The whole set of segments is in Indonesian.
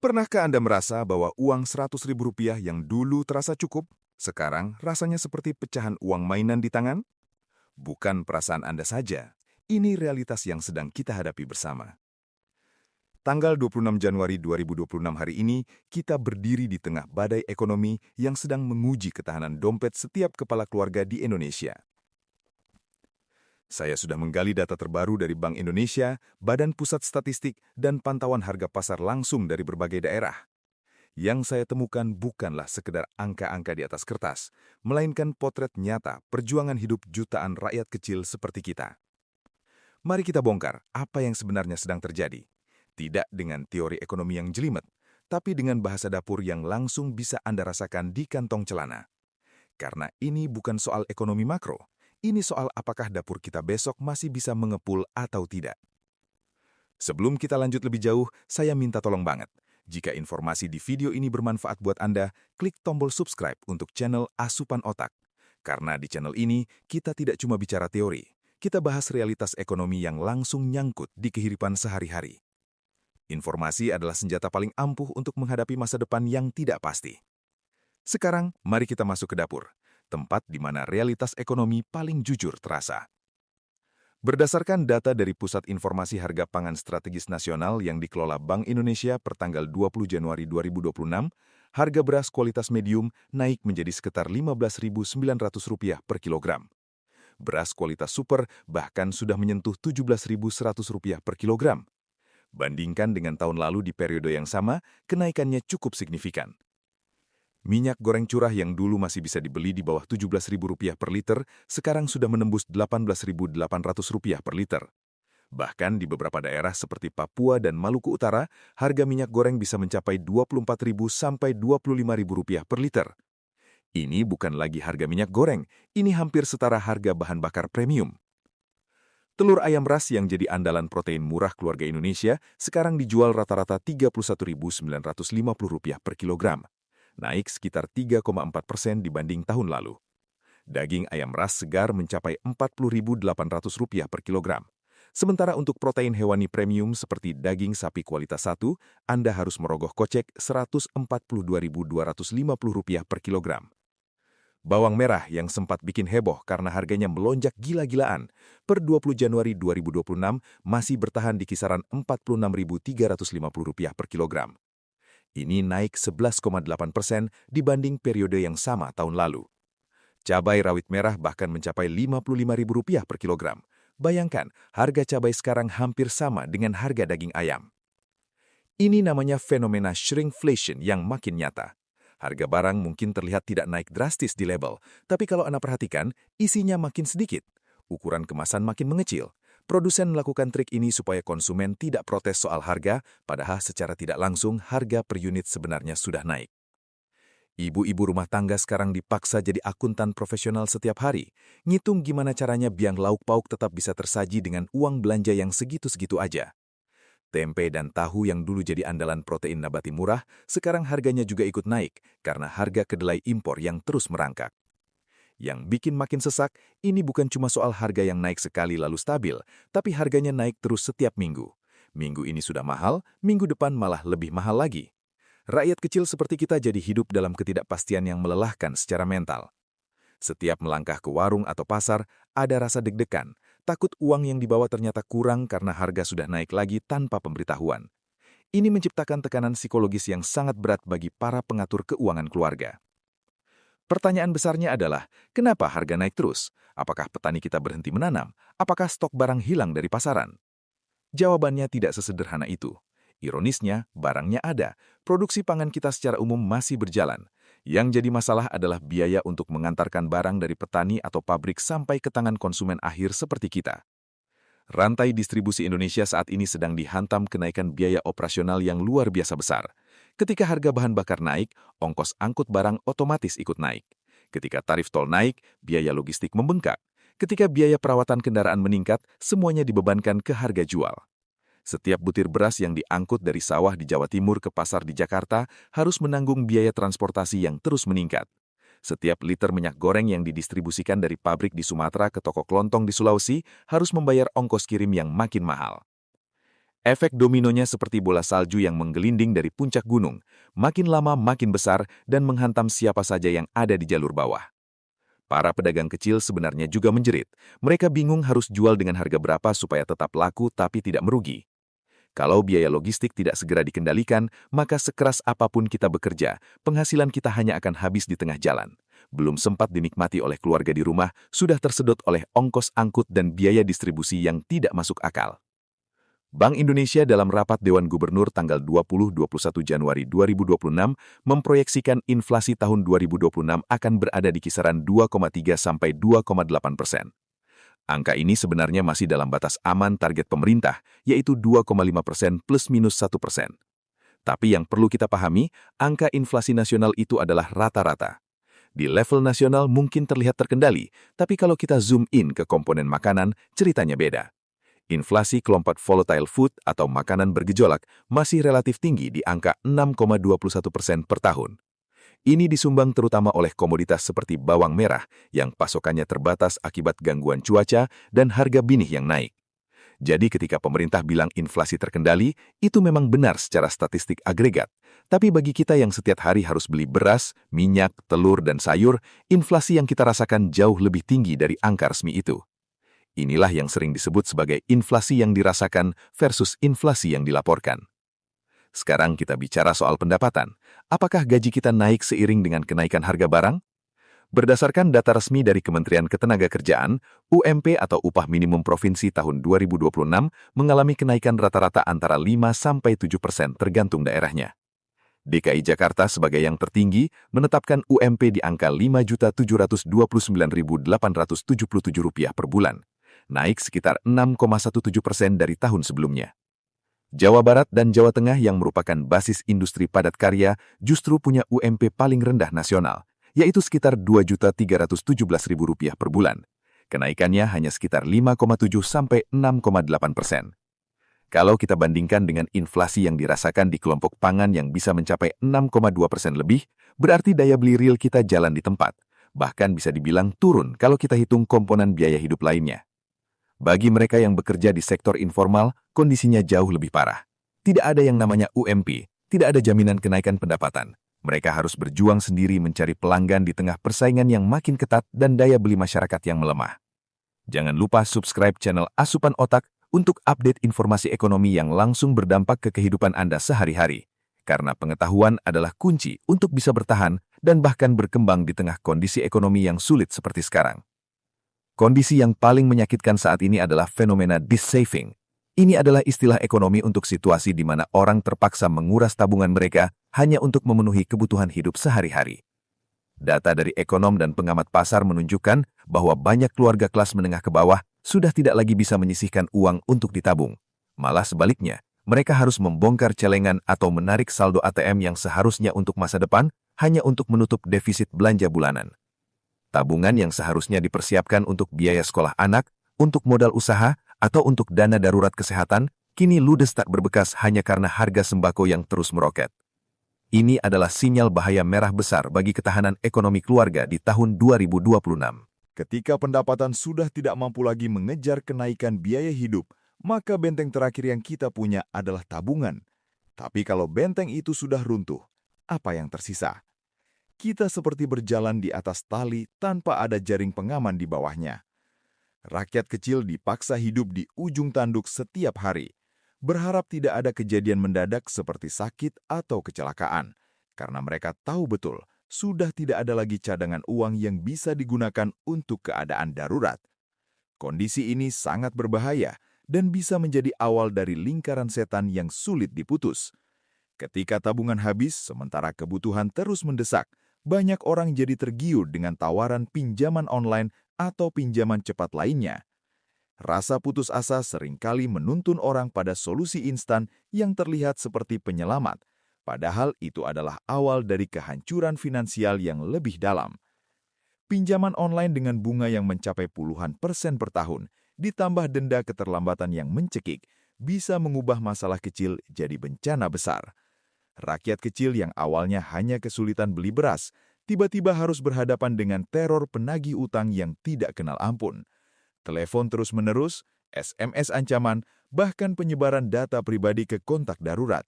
Pernahkah Anda merasa bahwa uang Rp100.000 yang dulu terasa cukup, sekarang rasanya seperti pecahan uang mainan di tangan? Bukan perasaan Anda saja, ini realitas yang sedang kita hadapi bersama. Tanggal 26 Januari 2026 hari ini, kita berdiri di tengah badai ekonomi yang sedang menguji ketahanan dompet setiap kepala keluarga di Indonesia. Saya sudah menggali data terbaru dari Bank Indonesia, Badan Pusat Statistik, dan pantauan harga pasar langsung dari berbagai daerah. Yang saya temukan bukanlah sekedar angka-angka di atas kertas, melainkan potret nyata perjuangan hidup jutaan rakyat kecil seperti kita. Mari kita bongkar apa yang sebenarnya sedang terjadi. Tidak dengan teori ekonomi yang jelimet, tapi dengan bahasa dapur yang langsung bisa Anda rasakan di kantong celana. Karena ini bukan soal ekonomi makro, ini soal apakah dapur kita besok masih bisa mengepul atau tidak. Sebelum kita lanjut lebih jauh, saya minta tolong banget. Jika informasi di video ini bermanfaat buat Anda, klik tombol subscribe untuk channel Asupan Otak. Karena di channel ini, kita tidak cuma bicara teori, kita bahas realitas ekonomi yang langsung nyangkut di kehidupan sehari-hari. Informasi adalah senjata paling ampuh untuk menghadapi masa depan yang tidak pasti. Sekarang, mari kita masuk ke dapur, tempat di mana realitas ekonomi paling jujur terasa. Berdasarkan data dari Pusat Informasi Harga Pangan Strategis Nasional yang dikelola Bank Indonesia per tanggal 20 Januari 2026, harga beras kualitas medium naik menjadi sekitar Rp15.900 per kilogram. Beras kualitas super bahkan sudah menyentuh Rp17.100 per kilogram. Bandingkan dengan tahun lalu di periode yang sama, kenaikannya cukup signifikan. Minyak goreng curah yang dulu masih bisa dibeli di bawah Rp17.000 per liter, sekarang sudah menembus Rp18.800 per liter. Bahkan di beberapa daerah seperti Papua dan Maluku Utara, harga minyak goreng bisa mencapai Rp24.000 sampai Rp25.000 per liter. Ini bukan lagi harga minyak goreng, ini hampir setara harga bahan bakar premium. Telur ayam ras yang jadi andalan protein murah keluarga Indonesia sekarang dijual rata-rata Rp31.950 per kilogram, naik sekitar 3,4% dibanding tahun lalu. Daging ayam ras segar mencapai Rp40.800 per kilogram. Sementara untuk protein hewani premium seperti daging sapi kualitas 1, Anda harus merogoh kocek Rp142.250 per kilogram. Bawang merah yang sempat bikin heboh karena harganya melonjak gila-gilaan, per 20 Januari 2026 masih bertahan di kisaran Rp46.350 per kilogram. Ini naik 11,8% dibanding periode yang sama tahun lalu. Cabai rawit merah bahkan mencapai Rp55.000 per kilogram. Bayangkan, harga cabai sekarang hampir sama dengan harga daging ayam. Ini namanya fenomena shrinkflation yang makin nyata. Harga barang mungkin terlihat tidak naik drastis di label, tapi kalau Anda perhatikan, isinya makin sedikit. Ukuran kemasan makin mengecil. Produsen melakukan trik ini supaya konsumen tidak protes soal harga, padahal secara tidak langsung harga per unit sebenarnya sudah naik. Ibu-ibu rumah tangga sekarang dipaksa jadi akuntan profesional setiap hari, ngitung gimana caranya biang lauk pauk tetap bisa tersaji dengan uang belanja yang segitu-segitu aja. Tempe dan tahu yang dulu jadi andalan protein nabati murah, sekarang harganya juga ikut naik karena harga kedelai impor yang terus merangkak. Yang bikin makin sesak, ini bukan cuma soal harga yang naik sekali lalu stabil, tapi harganya naik terus setiap minggu. Minggu ini sudah mahal, minggu depan malah lebih mahal lagi. Rakyat kecil seperti kita jadi hidup dalam ketidakpastian yang melelahkan secara mental. Setiap melangkah ke warung atau pasar, ada rasa deg-degan, takut uang yang dibawa ternyata kurang karena harga sudah naik lagi tanpa pemberitahuan. Ini menciptakan tekanan psikologis yang sangat berat bagi para pengatur keuangan keluarga. Pertanyaan besarnya adalah, kenapa harga naik terus? Apakah petani kita berhenti menanam? Apakah stok barang hilang dari pasaran? Jawabannya tidak sesederhana itu. Ironisnya, barangnya ada, produksi pangan kita secara umum masih berjalan. Yang jadi masalah adalah biaya untuk mengantarkan barang dari petani atau pabrik sampai ke tangan konsumen akhir seperti kita. Rantai distribusi Indonesia saat ini sedang dihantam kenaikan biaya operasional yang luar biasa besar. Ketika harga bahan bakar naik, ongkos angkut barang otomatis ikut naik. Ketika tarif tol naik, biaya logistik membengkak. Ketika biaya perawatan kendaraan meningkat, semuanya dibebankan ke harga jual. Setiap butir beras yang diangkut dari sawah di Jawa Timur ke pasar di Jakarta harus menanggung biaya transportasi yang terus meningkat. Setiap liter minyak goreng yang didistribusikan dari pabrik di Sumatera ke toko kelontong di Sulawesi harus membayar ongkos kirim yang makin mahal. Efek dominonya seperti bola salju yang menggelinding dari puncak gunung, makin lama makin besar dan menghantam siapa saja yang ada di jalur bawah. Para pedagang kecil sebenarnya juga menjerit. Mereka bingung harus jual dengan harga berapa supaya tetap laku tapi tidak merugi. Kalau biaya logistik tidak segera dikendalikan, maka sekeras apapun kita bekerja, penghasilan kita hanya akan habis di tengah jalan. Belum sempat dinikmati oleh keluarga di rumah, sudah tersedot oleh ongkos angkut dan biaya distribusi yang tidak masuk akal. Bank Indonesia dalam rapat Dewan Gubernur tanggal 20-21 Januari 2026 memproyeksikan inflasi tahun 2026 akan berada di kisaran 2,3 sampai 2,8%. Angka ini sebenarnya masih dalam batas aman target pemerintah, yaitu 2,5% plus minus 1%. Tapi yang perlu kita pahami, angka inflasi nasional itu adalah rata-rata. Di level nasional mungkin terlihat terkendali, tapi kalau kita zoom in ke komponen makanan, ceritanya beda. Inflasi kelompok volatile food atau makanan bergejolak masih relatif tinggi di angka 6,21% per tahun. Ini disumbang terutama oleh komoditas seperti bawang merah yang pasokannya terbatas akibat gangguan cuaca dan harga benih yang naik. Jadi ketika pemerintah bilang inflasi terkendali, itu memang benar secara statistik agregat. Tapi bagi kita yang setiap hari harus beli beras, minyak, telur, dan sayur, inflasi yang kita rasakan jauh lebih tinggi dari angka resmi itu. Inilah yang sering disebut sebagai inflasi yang dirasakan versus inflasi yang dilaporkan. Sekarang kita bicara soal pendapatan. Apakah gaji kita naik seiring dengan kenaikan harga barang? Berdasarkan data resmi dari Kementerian Ketenagakerjaan, UMP atau Upah Minimum Provinsi tahun 2026 mengalami kenaikan rata-rata antara 5-7% tergantung daerahnya. DKI Jakarta sebagai yang tertinggi menetapkan UMP di angka Rp5.729.877 per bulan, naik sekitar 6,17% dari tahun sebelumnya. Jawa Barat dan Jawa Tengah yang merupakan basis industri padat karya justru punya UMP paling rendah nasional, yaitu sekitar Rp2.317.000 per bulan. Kenaikannya hanya sekitar 5,7 sampai 6,8%. Kalau kita bandingkan dengan inflasi yang dirasakan di kelompok pangan yang bisa mencapai 6,2% lebih, berarti daya beli real kita jalan di tempat. Bahkan bisa dibilang turun kalau kita hitung komponen biaya hidup lainnya. Bagi mereka yang bekerja di sektor informal, kondisinya jauh lebih parah. Tidak ada yang namanya UMP, tidak ada jaminan kenaikan pendapatan. Mereka harus berjuang sendiri mencari pelanggan di tengah persaingan yang makin ketat dan daya beli masyarakat yang melemah. Jangan lupa subscribe channel Asupan Otak untuk update informasi ekonomi yang langsung berdampak ke kehidupan Anda sehari-hari. Karena pengetahuan adalah kunci untuk bisa bertahan dan bahkan berkembang di tengah kondisi ekonomi yang sulit seperti sekarang. Kondisi yang paling menyakitkan saat ini adalah fenomena dis-saving. Ini adalah istilah ekonomi untuk situasi di mana orang terpaksa menguras tabungan mereka hanya untuk memenuhi kebutuhan hidup sehari-hari. Data dari ekonom dan pengamat pasar menunjukkan bahwa banyak keluarga kelas menengah ke bawah sudah tidak lagi bisa menyisihkan uang untuk ditabung. Malah sebaliknya, mereka harus membongkar celengan atau menarik saldo ATM yang seharusnya untuk masa depan hanya untuk menutup defisit belanja bulanan. Tabungan yang seharusnya dipersiapkan untuk biaya sekolah anak, untuk modal usaha, atau untuk dana darurat kesehatan, kini ludes tak berbekas hanya karena harga sembako yang terus meroket. Ini adalah sinyal bahaya merah besar bagi ketahanan ekonomi keluarga di tahun 2026. Ketika pendapatan sudah tidak mampu lagi mengejar kenaikan biaya hidup, maka benteng terakhir yang kita punya adalah tabungan. Tapi kalau benteng itu sudah runtuh, apa yang tersisa? Kita seperti berjalan di atas tali tanpa ada jaring pengaman di bawahnya. Rakyat kecil dipaksa hidup di ujung tanduk setiap hari, berharap tidak ada kejadian mendadak seperti sakit atau kecelakaan, karena mereka tahu betul sudah tidak ada lagi cadangan uang yang bisa digunakan untuk keadaan darurat. Kondisi ini sangat berbahaya dan bisa menjadi awal dari lingkaran setan yang sulit diputus. Ketika tabungan habis, sementara kebutuhan terus mendesak, banyak orang jadi tergiur dengan tawaran pinjaman online atau pinjaman cepat lainnya. Rasa putus asa seringkali menuntun orang pada solusi instan yang terlihat seperti penyelamat, padahal itu adalah awal dari kehancuran finansial yang lebih dalam. Pinjaman online dengan bunga yang mencapai puluhan persen per tahun, ditambah denda keterlambatan yang mencekik, bisa mengubah masalah kecil jadi bencana besar. Rakyat kecil yang awalnya hanya kesulitan beli beras, tiba-tiba harus berhadapan dengan teror penagih utang yang tidak kenal ampun. Telepon terus-menerus, SMS ancaman, bahkan penyebaran data pribadi ke kontak darurat.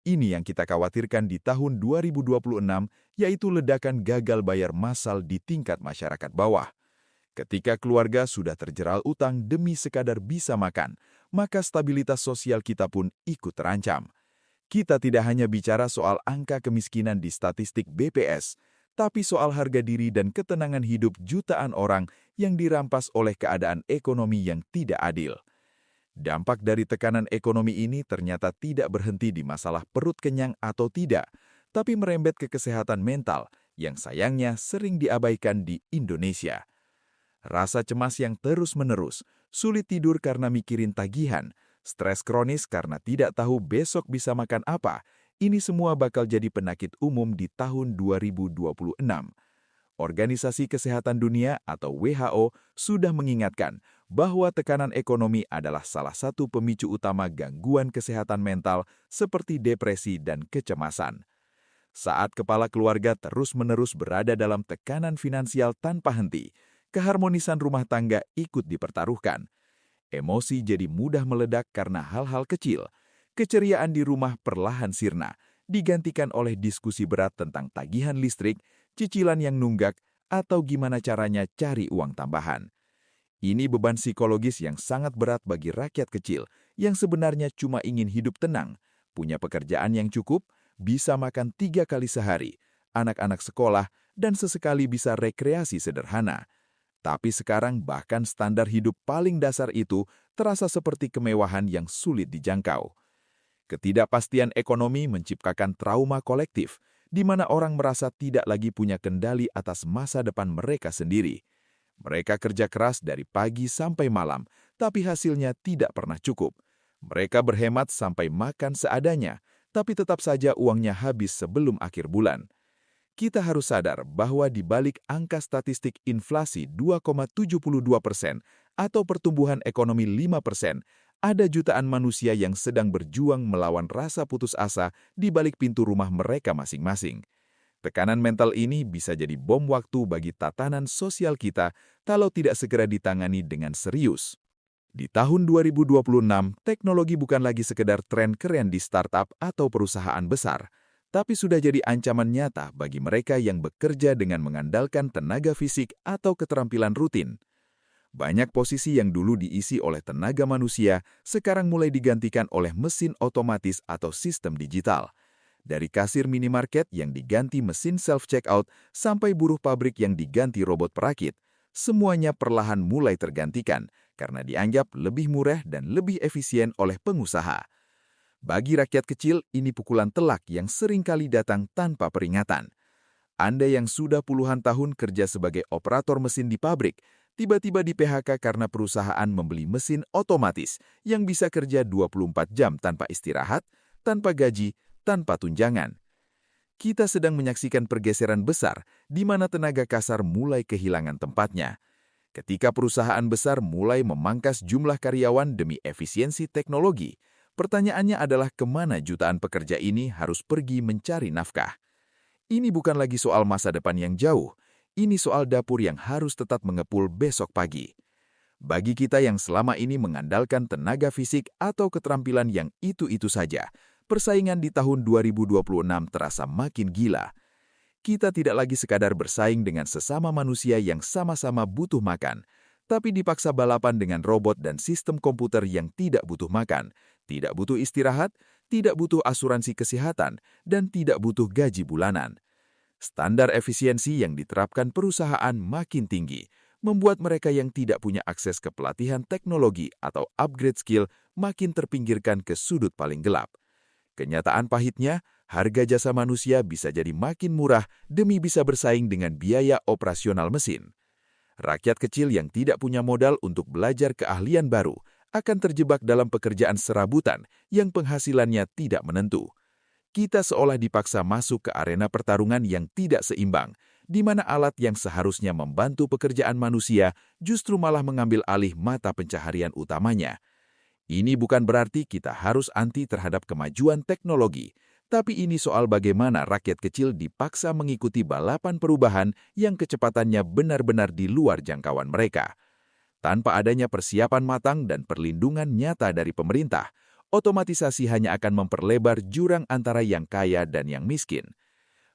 Ini yang kita khawatirkan di tahun 2026, yaitu ledakan gagal bayar massal di tingkat masyarakat bawah. Ketika keluarga sudah terjeral utang demi sekadar bisa makan, maka stabilitas sosial kita pun ikut terancam. Kita tidak hanya bicara soal angka kemiskinan di statistik BPS, tapi soal harga diri dan ketenangan hidup jutaan orang yang dirampas oleh keadaan ekonomi yang tidak adil. Dampak dari tekanan ekonomi ini ternyata tidak berhenti di masalah perut kenyang atau tidak, tapi merembet ke kesehatan mental yang sayangnya sering diabaikan di Indonesia. Rasa cemas yang terus-menerus, sulit tidur karena mikirin tagihan, stres kronis karena tidak tahu besok bisa makan apa, ini semua bakal jadi penyakit umum di tahun 2026. Organisasi Kesehatan Dunia atau WHO sudah mengingatkan bahwa tekanan ekonomi adalah salah satu pemicu utama gangguan kesehatan mental seperti depresi dan kecemasan. Saat kepala keluarga terus-menerus berada dalam tekanan finansial tanpa henti, keharmonisan rumah tangga ikut dipertaruhkan. Emosi jadi mudah meledak karena hal-hal kecil. Keceriaan di rumah perlahan sirna, digantikan oleh diskusi berat tentang tagihan listrik, cicilan yang nunggak, atau gimana caranya cari uang tambahan. Ini beban psikologis yang sangat berat bagi rakyat kecil yang sebenarnya cuma ingin hidup tenang, punya pekerjaan yang cukup, bisa makan 3 kali sehari, anak-anak sekolah, dan sesekali bisa rekreasi sederhana. Tapi sekarang bahkan standar hidup paling dasar itu terasa seperti kemewahan yang sulit dijangkau. Ketidakpastian ekonomi menciptakan trauma kolektif, di mana orang merasa tidak lagi punya kendali atas masa depan mereka sendiri. Mereka kerja keras dari pagi sampai malam, tapi hasilnya tidak pernah cukup. Mereka berhemat sampai makan seadanya, tapi tetap saja uangnya habis sebelum akhir bulan. Kita harus sadar bahwa di balik angka statistik inflasi 2,72% atau pertumbuhan ekonomi 5%, ada jutaan manusia yang sedang berjuang melawan rasa putus asa di balik pintu rumah mereka masing-masing. Tekanan mental ini bisa jadi bom waktu bagi tatanan sosial kita kalau tidak segera ditangani dengan serius. Di tahun 2026, teknologi bukan lagi sekedar tren keren di startup atau perusahaan besar, tapi sudah jadi ancaman nyata bagi mereka yang bekerja dengan mengandalkan tenaga fisik atau keterampilan rutin. Banyak posisi yang dulu diisi oleh tenaga manusia sekarang mulai digantikan oleh mesin otomatis atau sistem digital. Dari kasir minimarket yang diganti mesin self-checkout sampai buruh pabrik yang diganti robot perakit, semuanya perlahan mulai tergantikan karena dianggap lebih murah dan lebih efisien oleh pengusaha. Bagi rakyat kecil, ini pukulan telak yang seringkali datang tanpa peringatan. Anda yang sudah puluhan tahun kerja sebagai operator mesin di pabrik, tiba-tiba di-PHK karena perusahaan membeli mesin otomatis yang bisa kerja 24 jam tanpa istirahat, tanpa gaji, tanpa tunjangan. Kita sedang menyaksikan pergeseran besar di mana tenaga kasar mulai kehilangan tempatnya. Ketika perusahaan besar mulai memangkas jumlah karyawan demi efisiensi teknologi, pertanyaannya adalah kemana jutaan pekerja ini harus pergi mencari nafkah. Ini bukan lagi soal masa depan yang jauh, ini soal dapur yang harus tetap mengepul besok pagi. Bagi kita yang selama ini mengandalkan tenaga fisik atau keterampilan yang itu-itu saja, persaingan di tahun 2026 terasa makin gila. Kita tidak lagi sekadar bersaing dengan sesama manusia yang sama-sama butuh makan, tapi dipaksa balapan dengan robot dan sistem komputer yang tidak butuh makan, tidak butuh istirahat, tidak butuh asuransi kesehatan, dan tidak butuh gaji bulanan. Standar efisiensi yang diterapkan perusahaan makin tinggi, membuat mereka yang tidak punya akses ke pelatihan teknologi atau upgrade skill makin terpinggirkan ke sudut paling gelap. Kenyataan pahitnya, harga jasa manusia bisa jadi makin murah demi bisa bersaing dengan biaya operasional mesin. Rakyat kecil yang tidak punya modal untuk belajar keahlian baru akan terjebak dalam pekerjaan serabutan yang penghasilannya tidak menentu. Kita seolah dipaksa masuk ke arena pertarungan yang tidak seimbang, di mana alat yang seharusnya membantu pekerjaan manusia justru malah mengambil alih mata pencaharian utamanya. Ini bukan berarti kita harus anti terhadap kemajuan teknologi, tapi ini soal bagaimana rakyat kecil dipaksa mengikuti balapan perubahan yang kecepatannya benar-benar di luar jangkauan mereka. Tanpa adanya persiapan matang dan perlindungan nyata dari pemerintah, otomatisasi hanya akan memperlebar jurang antara yang kaya dan yang miskin.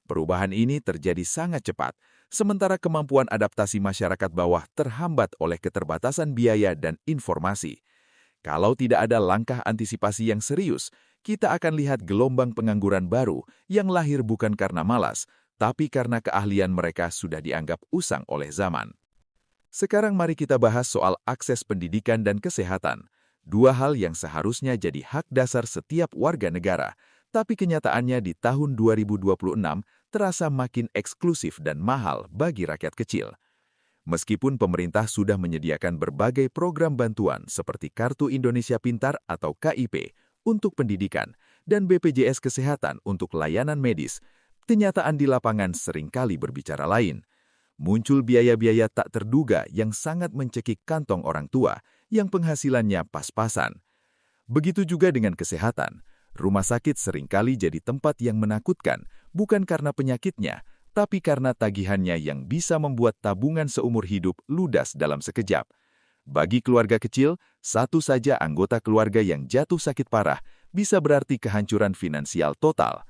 Perubahan ini terjadi sangat cepat, sementara kemampuan adaptasi masyarakat bawah terhambat oleh keterbatasan biaya dan informasi. Kalau tidak ada langkah antisipasi yang serius, kita akan lihat gelombang pengangguran baru yang lahir bukan karena malas, tapi karena keahlian mereka sudah dianggap usang oleh zaman. Sekarang mari kita bahas soal akses pendidikan dan kesehatan. Dua hal yang seharusnya jadi hak dasar setiap warga negara, tapi kenyataannya di tahun 2026 terasa makin eksklusif dan mahal bagi rakyat kecil. Meskipun pemerintah sudah menyediakan berbagai program bantuan seperti Kartu Indonesia Pintar atau KIP untuk pendidikan dan BPJS Kesehatan untuk layanan medis, kenyataan di lapangan seringkali berbicara lain. Muncul biaya-biaya tak terduga yang sangat mencekik kantong orang tua yang penghasilannya pas-pasan. Begitu juga dengan kesehatan. Rumah sakit seringkali jadi tempat yang menakutkan, bukan karena penyakitnya, tapi karena tagihannya yang bisa membuat tabungan seumur hidup ludas dalam sekejap. Bagi keluarga kecil, satu saja anggota keluarga yang jatuh sakit parah bisa berarti kehancuran finansial total.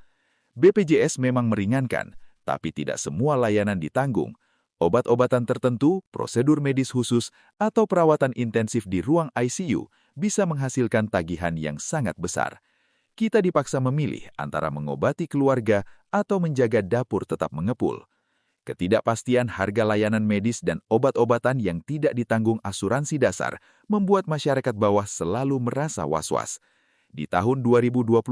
BPJS memang meringankan, tapi tidak semua layanan ditanggung. Obat-obatan tertentu, prosedur medis khusus, atau perawatan intensif di ruang ICU bisa menghasilkan tagihan yang sangat besar. Kita dipaksa memilih antara mengobati keluarga atau menjaga dapur tetap mengepul. Ketidakpastian harga layanan medis dan obat-obatan yang tidak ditanggung asuransi dasar membuat masyarakat bawah selalu merasa was-was. Di tahun 2026,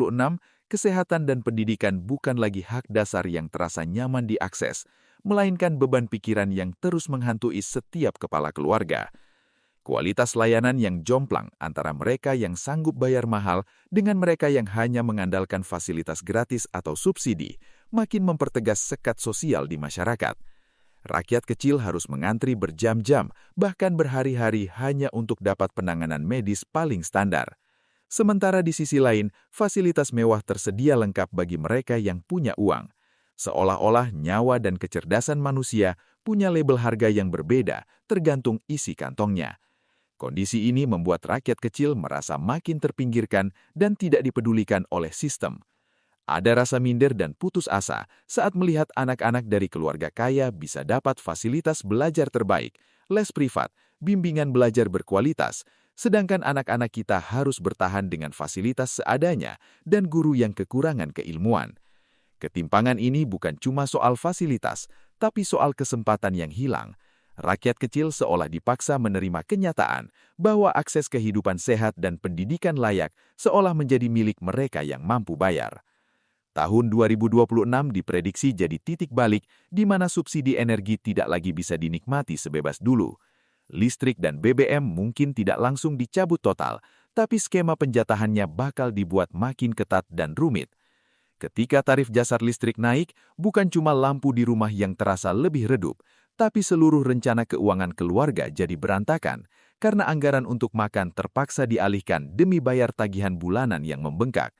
kesehatan dan pendidikan bukan lagi hak dasar yang terasa nyaman diakses, melainkan beban pikiran yang terus menghantui setiap kepala keluarga. Kualitas layanan yang jomplang antara mereka yang sanggup bayar mahal dengan mereka yang hanya mengandalkan fasilitas gratis atau subsidi makin mempertegas sekat sosial di masyarakat. Rakyat kecil harus mengantri berjam-jam, bahkan berhari-hari hanya untuk dapat penanganan medis paling standar. Sementara di sisi lain, fasilitas mewah tersedia lengkap bagi mereka yang punya uang. Seolah-olah nyawa dan kecerdasan manusia punya label harga yang berbeda tergantung isi kantongnya. Kondisi ini membuat rakyat kecil merasa makin terpinggirkan dan tidak dipedulikan oleh sistem. Ada rasa minder dan putus asa saat melihat anak-anak dari keluarga kaya bisa dapat fasilitas belajar terbaik, les privat, bimbingan belajar berkualitas, sedangkan anak-anak kita harus bertahan dengan fasilitas seadanya dan guru yang kekurangan keilmuan. Ketimpangan ini bukan cuma soal fasilitas, tapi soal kesempatan yang hilang. Rakyat kecil seolah dipaksa menerima kenyataan bahwa akses kehidupan sehat dan pendidikan layak seolah menjadi milik mereka yang mampu bayar. Tahun 2026 diprediksi jadi titik balik di mana subsidi energi tidak lagi bisa dinikmati sebebas dulu. Listrik dan BBM mungkin tidak langsung dicabut total, tapi skema penjatahannya bakal dibuat makin ketat dan rumit. Ketika tarif jasa listrik naik, bukan cuma lampu di rumah yang terasa lebih redup, tapi seluruh rencana keuangan keluarga jadi berantakan karena anggaran untuk makan terpaksa dialihkan demi bayar tagihan bulanan yang membengkak.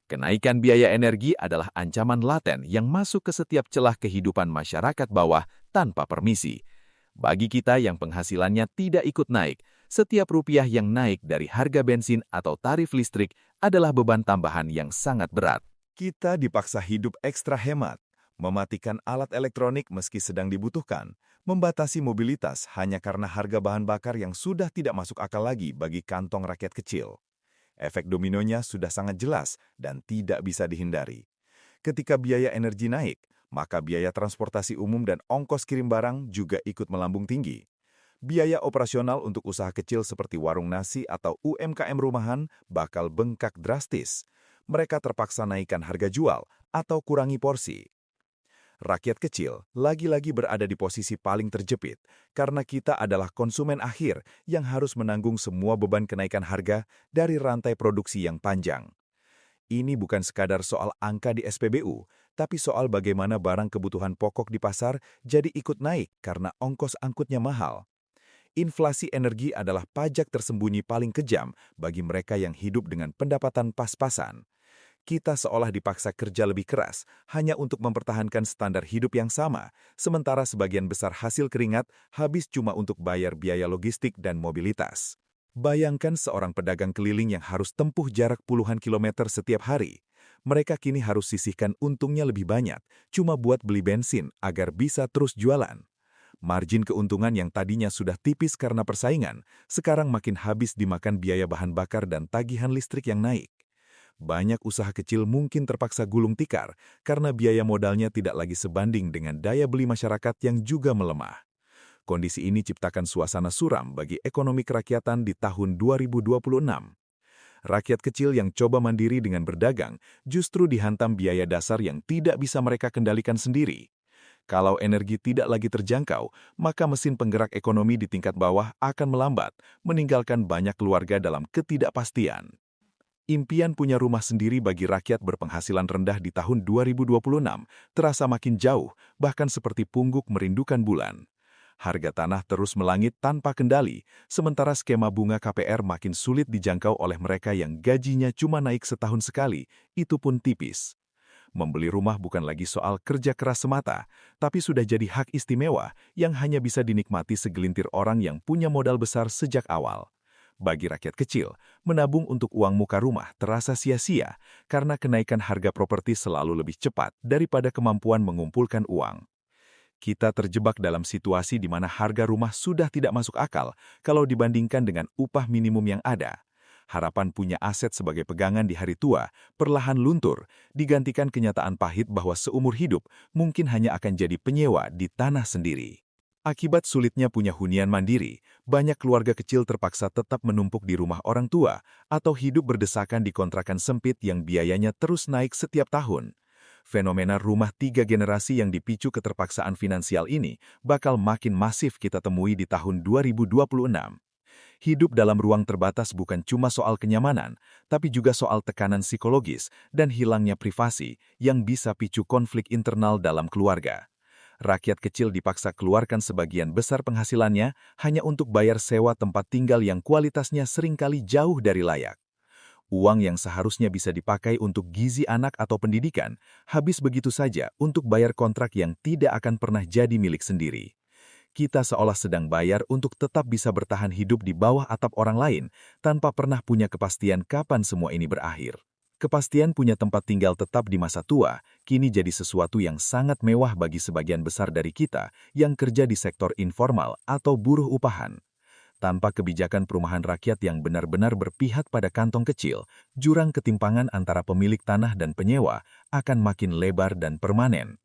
Kenaikan biaya energi adalah ancaman laten yang masuk ke setiap celah kehidupan masyarakat bawah tanpa permisi. Bagi kita yang penghasilannya tidak ikut naik, setiap rupiah yang naik dari harga bensin atau tarif listrik adalah beban tambahan yang sangat berat. Kita dipaksa hidup ekstra hemat, mematikan alat elektronik meski sedang dibutuhkan, membatasi mobilitas hanya karena harga bahan bakar yang sudah tidak masuk akal lagi bagi kantong rakyat kecil. Efek dominonya sudah sangat jelas dan tidak bisa dihindari. Ketika biaya energi naik, maka biaya transportasi umum dan ongkos kirim barang juga ikut melambung tinggi. Biaya operasional untuk usaha kecil seperti warung nasi atau UMKM rumahan bakal bengkak drastis. Mereka terpaksa naikkan harga jual atau kurangi porsi. Rakyat kecil lagi-lagi berada di posisi paling terjepit karena kita adalah konsumen akhir yang harus menanggung semua beban kenaikan harga dari rantai produksi yang panjang. Ini bukan sekadar soal angka di SPBU, tapi soal bagaimana barang kebutuhan pokok di pasar jadi ikut naik karena ongkos angkutnya mahal. Inflasi energi adalah pajak tersembunyi paling kejam bagi mereka yang hidup dengan pendapatan pas-pasan. Kita seolah dipaksa kerja lebih keras hanya untuk mempertahankan standar hidup yang sama, sementara sebagian besar hasil keringat habis cuma untuk bayar biaya logistik dan mobilitas. Bayangkan seorang pedagang keliling yang harus tempuh jarak puluhan kilometer setiap hari. Mereka kini harus sisihkan untungnya lebih banyak, cuma buat beli bensin agar bisa terus jualan. Margin keuntungan yang tadinya sudah tipis karena persaingan, sekarang makin habis dimakan biaya bahan bakar dan tagihan listrik yang naik. Banyak usaha kecil mungkin terpaksa gulung tikar karena biaya modalnya tidak lagi sebanding dengan daya beli masyarakat yang juga melemah. Kondisi ini ciptakan suasana suram bagi ekonomi kerakyatan di tahun 2026. Rakyat kecil yang coba mandiri dengan berdagang justru dihantam biaya dasar yang tidak bisa mereka kendalikan sendiri. Kalau energi tidak lagi terjangkau, maka mesin penggerak ekonomi di tingkat bawah akan melambat, meninggalkan banyak keluarga dalam ketidakpastian. Impian punya rumah sendiri bagi rakyat berpenghasilan rendah di tahun 2026 terasa makin jauh, bahkan seperti pungguk merindukan bulan. Harga tanah terus melangit tanpa kendali, sementara skema bunga KPR makin sulit dijangkau oleh mereka yang gajinya cuma naik setahun sekali, itu pun tipis. Membeli rumah bukan lagi soal kerja keras semata, tapi sudah jadi hak istimewa yang hanya bisa dinikmati segelintir orang yang punya modal besar sejak awal. Bagi rakyat kecil, menabung untuk uang muka rumah terasa sia-sia karena kenaikan harga properti selalu lebih cepat daripada kemampuan mengumpulkan uang. Kita terjebak dalam situasi di mana harga rumah sudah tidak masuk akal kalau dibandingkan dengan upah minimum yang ada. Harapan punya aset sebagai pegangan di hari tua perlahan luntur, digantikan kenyataan pahit bahwa seumur hidup mungkin hanya akan jadi penyewa di tanah sendiri. Akibat sulitnya punya hunian mandiri, banyak keluarga kecil terpaksa tetap menumpuk di rumah orang tua atau hidup berdesakan di kontrakan sempit yang biayanya terus naik setiap tahun. Fenomena rumah 3 generasi yang dipicu keterpaksaan finansial ini bakal makin masif kita temui di tahun 2026. Hidup dalam ruang terbatas bukan cuma soal kenyamanan, tapi juga soal tekanan psikologis dan hilangnya privasi yang bisa picu konflik internal dalam keluarga. Rakyat kecil dipaksa keluarkan sebagian besar penghasilannya hanya untuk bayar sewa tempat tinggal yang kualitasnya seringkali jauh dari layak. Uang yang seharusnya bisa dipakai untuk gizi anak atau pendidikan, habis begitu saja untuk bayar kontrak yang tidak akan pernah jadi milik sendiri. Kita seolah sedang bayar untuk tetap bisa bertahan hidup di bawah atap orang lain, tanpa pernah punya kepastian kapan semua ini berakhir. Kepastian punya tempat tinggal tetap di masa tua, kini jadi sesuatu yang sangat mewah bagi sebagian besar dari kita yang kerja di sektor informal atau buruh upahan. Tanpa kebijakan perumahan rakyat yang benar-benar berpihak pada kantong kecil, jurang ketimpangan antara pemilik tanah dan penyewa akan makin lebar dan permanen.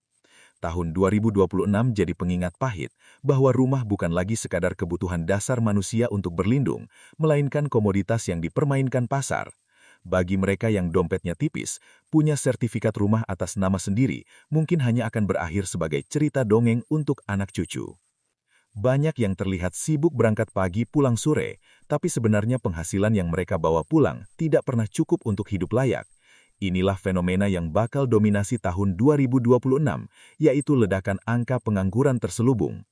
Tahun 2026 jadi pengingat pahit bahwa rumah bukan lagi sekadar kebutuhan dasar manusia untuk berlindung, melainkan komoditas yang dipermainkan pasar. Bagi mereka yang dompetnya tipis, punya sertifikat rumah atas nama sendiri mungkin hanya akan berakhir sebagai cerita dongeng untuk anak cucu. Banyak yang terlihat sibuk berangkat pagi pulang sore, tapi sebenarnya penghasilan yang mereka bawa pulang tidak pernah cukup untuk hidup layak. Inilah fenomena yang bakal dominasi tahun 2026, yaitu ledakan angka pengangguran terselubung.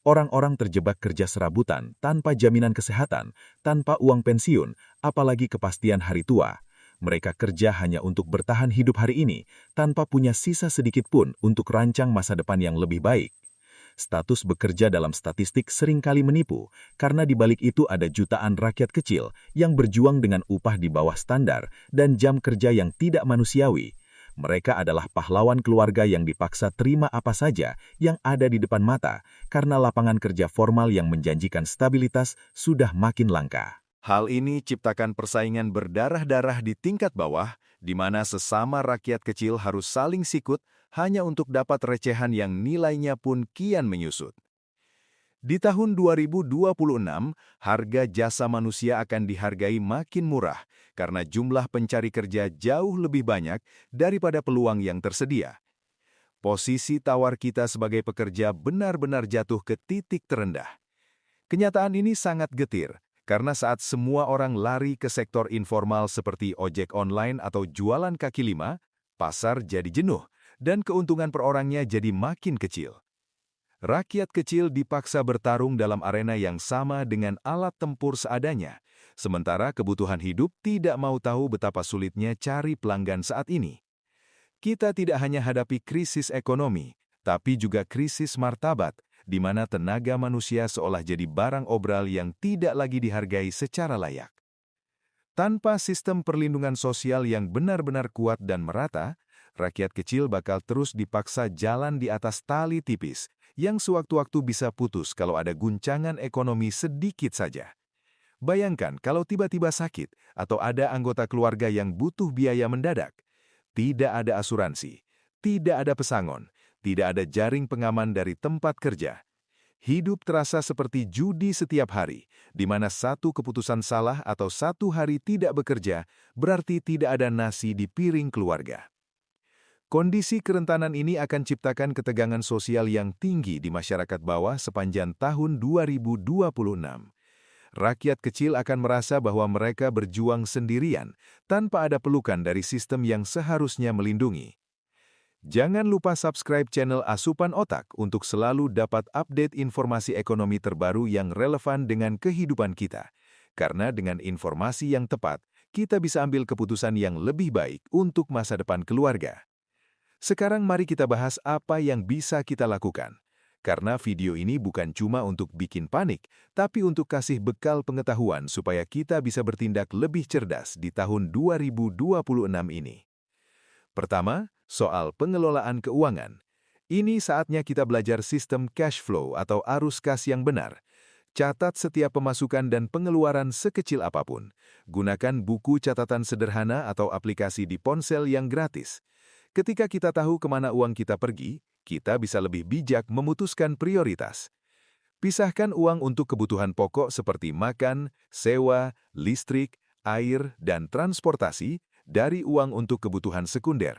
Orang-orang terjebak kerja serabutan, tanpa jaminan kesehatan, tanpa uang pensiun, apalagi kepastian hari tua. Mereka kerja hanya untuk bertahan hidup hari ini, tanpa punya sisa sedikit pun untuk rancang masa depan yang lebih baik. Status bekerja dalam statistik seringkali menipu, karena di balik itu ada jutaan rakyat kecil yang berjuang dengan upah di bawah standar dan jam kerja yang tidak manusiawi. Mereka adalah pahlawan keluarga yang dipaksa terima apa saja yang ada di depan mata karena lapangan kerja formal yang menjanjikan stabilitas sudah makin langka. Hal ini ciptakan persaingan berdarah-darah di tingkat bawah, di mana sesama rakyat kecil harus saling sikut hanya untuk dapat recehan yang nilainya pun kian menyusut. Di tahun 2026, harga jasa manusia akan dihargai makin murah karena jumlah pencari kerja jauh lebih banyak daripada peluang yang tersedia. Posisi tawar kita sebagai pekerja benar-benar jatuh ke titik terendah. Kenyataan ini sangat getir, karena saat semua orang lari ke sektor informal seperti ojek online atau jualan kaki lima, pasar jadi jenuh dan keuntungan per orangnya jadi makin kecil. Rakyat kecil dipaksa bertarung dalam arena yang sama dengan alat tempur seadanya, Sementara kebutuhan hidup tidak mau tahu betapa sulitnya cari pelanggan saat ini. Kita tidak hanya hadapi krisis ekonomi, tapi juga krisis martabat, di mana tenaga manusia seolah jadi barang obral yang tidak lagi dihargai secara layak. Tanpa sistem perlindungan sosial yang benar-benar kuat dan merata, rakyat kecil bakal terus dipaksa jalan di atas tali tipis yang sewaktu-waktu bisa putus kalau ada guncangan ekonomi sedikit saja. Bayangkan kalau tiba-tiba sakit atau ada anggota keluarga yang butuh biaya mendadak. Tidak ada asuransi, tidak ada pesangon, tidak ada jaring pengaman dari tempat kerja. Hidup terasa seperti judi setiap hari, di mana satu keputusan salah atau satu hari tidak bekerja berarti tidak ada nasi di piring keluarga. Kondisi kerentanan ini akan ciptakan ketegangan sosial yang tinggi di masyarakat bawah sepanjang tahun 2026. Rakyat kecil akan merasa bahwa mereka berjuang sendirian tanpa ada pelukan dari sistem yang seharusnya melindungi. Jangan lupa subscribe channel Asupan Otak untuk selalu dapat update informasi ekonomi terbaru yang relevan dengan kehidupan kita. Karena dengan informasi yang tepat, kita bisa ambil keputusan yang lebih baik untuk masa depan keluarga. Sekarang mari kita bahas apa yang bisa kita lakukan. Karena video ini bukan cuma untuk bikin panik, tapi untuk kasih bekal pengetahuan supaya kita bisa bertindak lebih cerdas di tahun 2026 ini. Pertama, soal pengelolaan keuangan. Ini saatnya kita belajar sistem cash flow atau arus kas yang benar. Catat setiap pemasukan dan pengeluaran sekecil apapun. Gunakan buku catatan sederhana atau aplikasi di ponsel yang gratis. Ketika kita tahu kemana uang kita pergi, kita bisa lebih bijak memutuskan prioritas. Pisahkan uang untuk kebutuhan pokok seperti makan, sewa, listrik, air, dan transportasi dari uang untuk kebutuhan sekunder.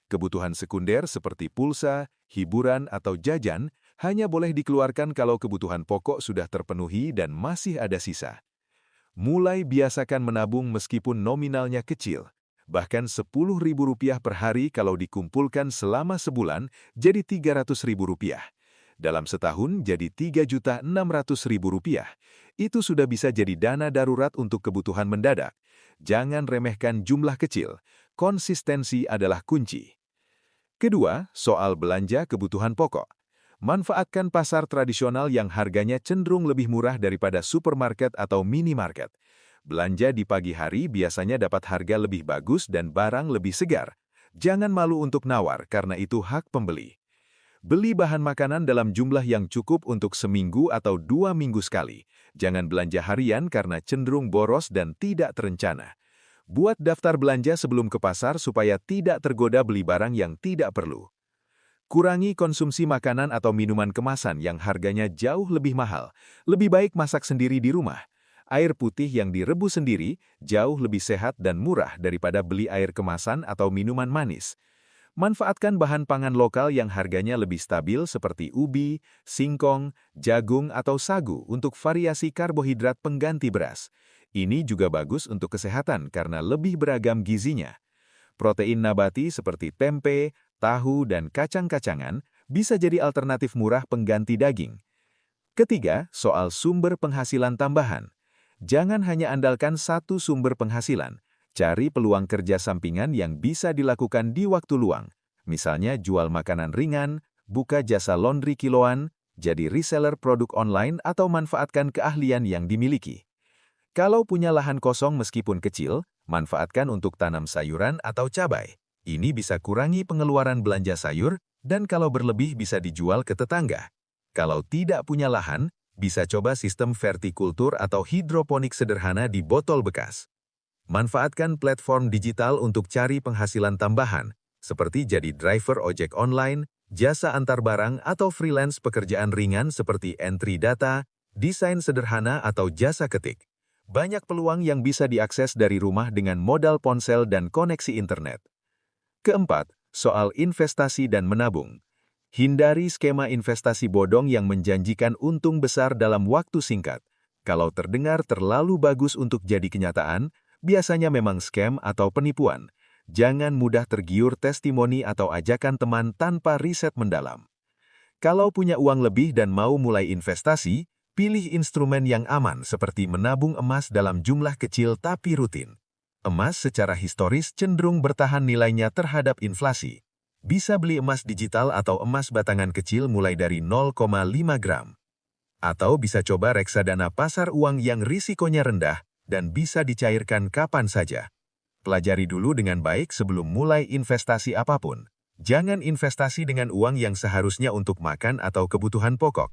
Kebutuhan sekunder seperti pulsa, hiburan, atau jajan hanya boleh dikeluarkan kalau kebutuhan pokok sudah terpenuhi dan masih ada sisa. Mulai biasakan menabung meskipun nominalnya kecil. Bahkan Rp10.000 per hari kalau dikumpulkan selama sebulan jadi Rp300.000. Dalam setahun jadi Rp3.600.000. Itu sudah bisa jadi dana darurat untuk kebutuhan mendadak. Jangan remehkan jumlah kecil. Konsistensi adalah kunci. Kedua, soal belanja kebutuhan pokok. Manfaatkan pasar tradisional yang harganya cenderung lebih murah daripada supermarket atau minimarket. Belanja di pagi hari biasanya dapat harga lebih bagus dan barang lebih segar. Jangan malu untuk nawar karena itu hak pembeli. Beli bahan makanan dalam jumlah yang cukup untuk seminggu atau 2 minggu sekali. Jangan belanja harian karena cenderung boros dan tidak terencana. Buat daftar belanja sebelum ke pasar supaya tidak tergoda beli barang yang tidak perlu. Kurangi konsumsi makanan atau minuman kemasan yang harganya jauh lebih mahal. Lebih baik masak sendiri di rumah. Air putih yang direbus sendiri jauh lebih sehat dan murah daripada beli air kemasan atau minuman manis. Manfaatkan bahan pangan lokal yang harganya lebih stabil seperti ubi, singkong, jagung, atau sagu untuk variasi karbohidrat pengganti beras. Ini juga bagus untuk kesehatan karena lebih beragam gizinya. Protein nabati seperti tempe, tahu, dan kacang-kacangan bisa jadi alternatif murah pengganti daging. Ketiga, soal sumber penghasilan tambahan. Jangan hanya andalkan satu sumber penghasilan. Cari peluang kerja sampingan yang bisa dilakukan di waktu luang. Misalnya jual makanan ringan, buka jasa laundry kiloan, jadi reseller produk online atau manfaatkan keahlian yang dimiliki. Kalau punya lahan kosong meskipun kecil, manfaatkan untuk tanam sayuran atau cabai. Ini bisa kurangi pengeluaran belanja sayur dan kalau berlebih bisa dijual ke tetangga. Kalau tidak punya lahan, bisa coba sistem vertikultur atau hidroponik sederhana di botol bekas. Manfaatkan platform digital untuk cari penghasilan tambahan, seperti jadi driver ojek online, jasa antar barang, atau freelance pekerjaan ringan seperti entry data, desain sederhana, atau jasa ketik. Banyak peluang yang bisa diakses dari rumah dengan modal ponsel dan koneksi internet. Keempat, soal investasi dan menabung. Hindari skema investasi bodong yang menjanjikan untung besar dalam waktu singkat. Kalau terdengar terlalu bagus untuk jadi kenyataan, biasanya memang scam atau penipuan. Jangan mudah tergiur testimoni atau ajakan teman tanpa riset mendalam. Kalau punya uang lebih dan mau mulai investasi, Pilih instrumen yang aman seperti menabung emas dalam jumlah kecil tapi rutin. Emas secara historis cenderung bertahan nilainya terhadap inflasi. Bisa beli emas digital atau emas batangan kecil mulai dari 0,5 gram. Atau bisa coba reksadana pasar uang yang risikonya rendah dan bisa dicairkan kapan saja. Pelajari dulu dengan baik sebelum mulai investasi apapun. Jangan investasi dengan uang yang seharusnya untuk makan atau kebutuhan pokok.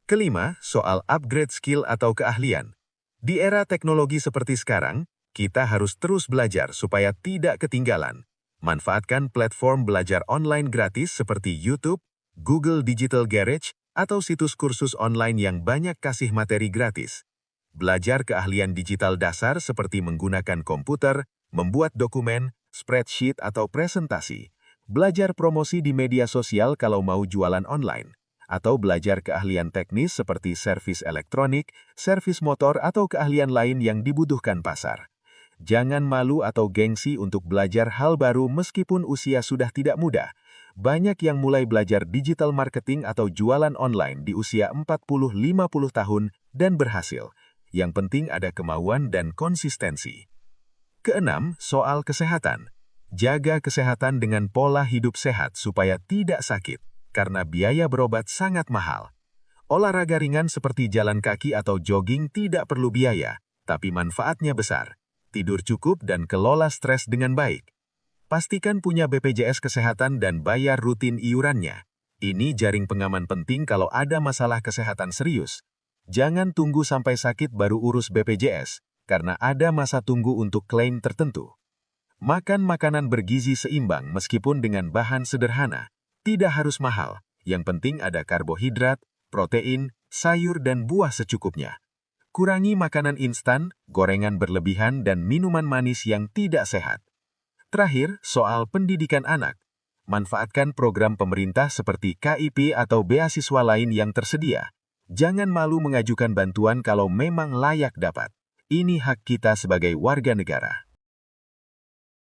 Kelima, soal upgrade skill atau keahlian. Di era teknologi seperti sekarang, kita harus terus belajar supaya tidak ketinggalan. Manfaatkan platform belajar online gratis seperti YouTube, Google Digital Garage, atau situs kursus online yang banyak kasih materi gratis. Belajar keahlian digital dasar seperti menggunakan komputer, membuat dokumen, spreadsheet atau presentasi. Belajar promosi di media sosial kalau mau jualan online. Atau belajar keahlian teknis seperti servis elektronik, servis motor atau keahlian lain yang dibutuhkan pasar. Jangan malu atau gengsi untuk belajar hal baru meskipun usia sudah tidak muda. Banyak yang mulai belajar digital marketing atau jualan online di usia 40-50 tahun dan berhasil. Yang penting ada kemauan dan konsistensi. Keenam, soal kesehatan. Jaga kesehatan dengan pola hidup sehat supaya tidak sakit. Karena biaya berobat sangat mahal. Olahraga ringan seperti jalan kaki atau jogging tidak perlu biaya, tapi manfaatnya besar. Tidur cukup dan kelola stres dengan baik. Pastikan punya BPJS Kesehatan dan bayar rutin iurannya. Ini jaring pengaman penting kalau ada masalah kesehatan serius. Jangan tunggu sampai sakit baru urus BPJS, karena ada masa tunggu untuk klaim tertentu. Makan makanan bergizi seimbang meskipun dengan bahan sederhana. Tidak harus mahal, yang penting ada karbohidrat, protein, sayur dan buah secukupnya. Kurangi makanan instan, gorengan berlebihan dan minuman manis yang tidak sehat. Terakhir, soal pendidikan anak. Manfaatkan program pemerintah seperti KIP atau beasiswa lain yang tersedia. Jangan malu mengajukan bantuan kalau memang layak dapat. Ini hak kita sebagai warga negara.